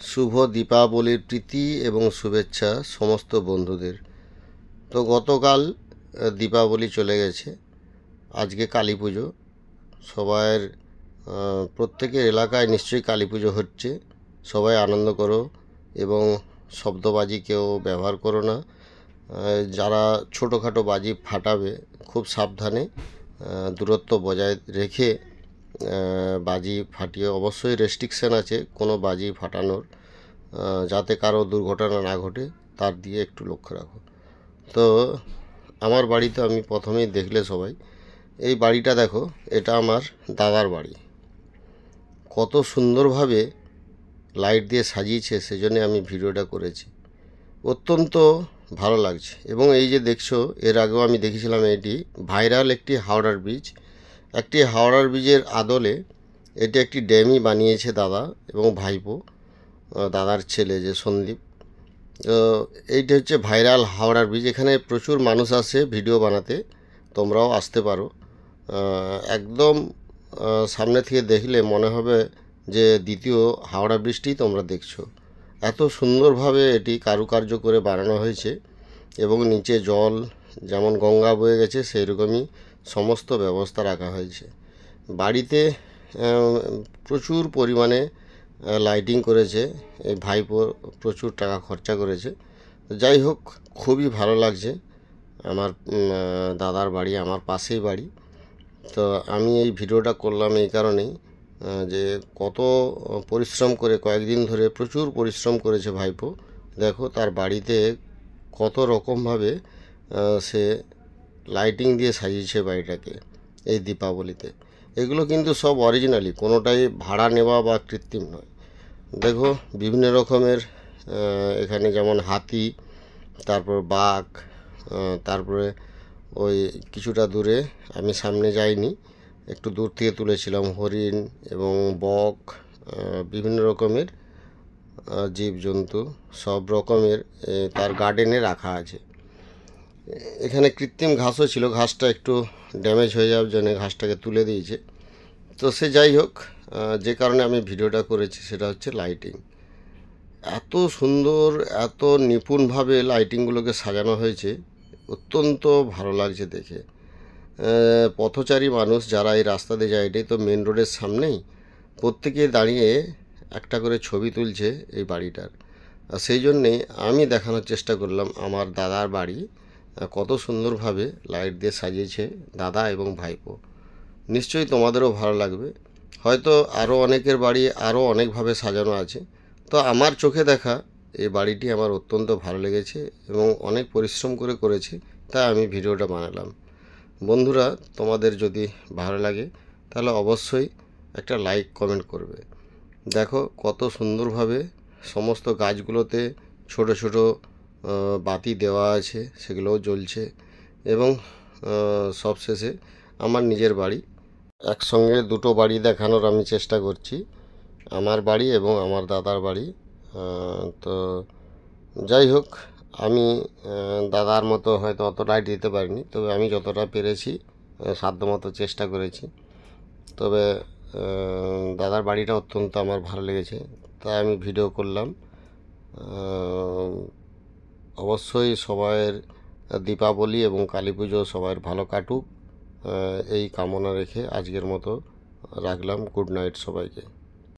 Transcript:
শুভ দীপাবলির প্রীতি এবং শুভেচ্ছা সমস্ত বন্ধুদের। তো গতকাল দীপাবলি চলে গেছে, আজকে কালী পুজো। সবাইয়ের প্রত্যেকের এলাকায় নিশ্চয়ই কালী পুজো হচ্ছে। সবাই আনন্দ করো এবং শব্দবাজি কেউ ব্যবহার করো না। যারা ছোটোখাটো বাজি ফাটাবে খুব সাবধানে দূরত্ব বজায় রেখে বাজি ফাটিয়ে, অবশ্যই রেস্ট্রিকশান আছে কোনো বাজি ফাটানোর, যাতে কারো দুর্ঘটনা না ঘটে তার দিয়ে একটু লক্ষ্য রাখো। তো আমার বাড়িতে আমি প্রথমেই দেখলে সবাই, এই বাড়িটা দেখো, এটা আমার দাদার বাড়ি। কত সুন্দরভাবে লাইট দিয়ে সাজিয়েছে, সেজন্য আমি ভিডিওটা করেছি। অত্যন্ত ভালো লাগছে। এবং এই যে দেখছো, এর আগেও আমি দেখেছিলাম, এটি ভাইরাল একটি হাওড়ার ব্রিজ। একটি হাওড়ার ব্রিজের আদলে এটি একটি ড্যামই বানিয়েছে দাদা এবং ভাইপো, দাদার ছেলে যে সন্দীপ। তো এইটা হচ্ছে ভাইরাল হাওড়ার ব্রিজ। এখানে প্রচুর মানুষ আসে ভিডিও বানাতে, তোমরাও আসতে পারো। একদম সামনে থেকে দেখলে মনে হবে যে দ্বিতীয় হাওড়া ব্রিজটি তোমরা দেখছো। এত সুন্দরভাবে এটি কারুকার্য করে বানানো হয়েছে এবং নিচে জল যেমন গঙ্গা বয়ে গেছে সেই রকমই সমস্ত ব্যবস্থা রাখা হয়েছে। বাড়িতে প্রচুর পরিমাণে লাইটিং করেছে, এই ভাইপো প্রচুর টাকা খরচা করেছে। যাই হোক, খুবই ভালো লাগছে। আমার দাদার বাড়ি আমার পাশেই বাড়ি। তো আমি এই ভিডিওটা করলাম এই কারণেই যে কত পরিশ্রম করে, কয়েকদিন ধরে প্রচুর পরিশ্রম করেছে ভাইপো। দেখো তার বাড়িতে কত রকমভাবে সে লাইটিং দিয়ে সাজিয়েছে বাড়িটাকে এই দীপাবলিতে। এগুলো কিন্তু সব অরিজিনালি, কোনোটাই ভাড়া নেওয়া বা কৃত্রিম নয়। দেখো বিভিন্ন রকমের এখানে যেমন হাতি, তারপর বাঘ, তারপরে ওই কিছুটা দূরে, আমি সামনে যাইনি, একটু দূর থেকে তুলেছিলাম, হরিণ এবং বক, বিভিন্ন রকমের জীবজন্তু সব রকমের তার গার্ডেনে রাখা আছে। এখানে কৃত্রিম ঘাসও ছিল, ঘাসটা একটু ড্যামেজ হয়ে যাওয়ার জন্য ঘাসটাকে তুলে দিয়েছে। তো সে যাই হোক, যে কারণে আমি ভিডিওটা করেছি সেটা হচ্ছে লাইটিং। এত সুন্দর, এত নিপুণভাবে লাইটিংগুলোকে সাজানো হয়েছে, অত্যন্ত ভালো লাগছে দেখে। পথচারী মানুষ যারা এই রাস্তা দিয়ে যায়, এটাই তো মেন রোডের সামনেই, প্রত্যেকে দাঁড়িয়ে একটা করে ছবি তুলছে এই বাড়িটার। আর সেই জন্যেই আমি দেখানোর চেষ্টা করলাম আমার দাদার বাড়ি কত সুন্দরভাবে লাইট দিয়ে সাজিয়েছে দাদা এবং ভাইপো। নিশ্চয়ই তোমাদেরও ভালো লাগবে। হয়তো আরও অনেকের বাড়ি আরও অনেকভাবে সাজানো আছে। তো আমার চোখে দেখা এই বাড়িটি আমার অত্যন্ত ভালো লেগেছে এবং অনেক পরিশ্রম করে করেছে, তাই আমি ভিডিওটা বানালাম। বন্ধুরা, তোমাদের যদি ভালো লাগে তাহলে অবশ্যই একটা লাইক কমেন্ট করবে। দেখো কত সুন্দরভাবে সমস্ত গাছগুলোতে ছোট ছোট বাতি দেওয়া আছে, সেগুলোও জ্বলছে। এবং সবশেষে আমার নিজের বাড়ি, একসঙ্গে দুটো বাড়ি দেখানোর আমি চেষ্টা করছি, আমার বাড়ি এবং আমার দাদার বাড়ি। তো যাই হোক, আমি দাদার মতো হয়তো অত লাইট দিতে পারিনি, তবে আমি যতটা পেরেছি সাধ্যমতো চেষ্টা করেছি। তবে দাদার বাড়িটা অত্যন্ত আমার ভালো লেগেছে, তাই আমি ভিডিও করলাম। অবশ্যই সবাইয়ের দীপাবলি এবং কালী পুজো সবাইয়ের ভালো কাটুক, এই কামনা রেখে আজকের মতো রাখলাম। গুড নাইট সবাইকে।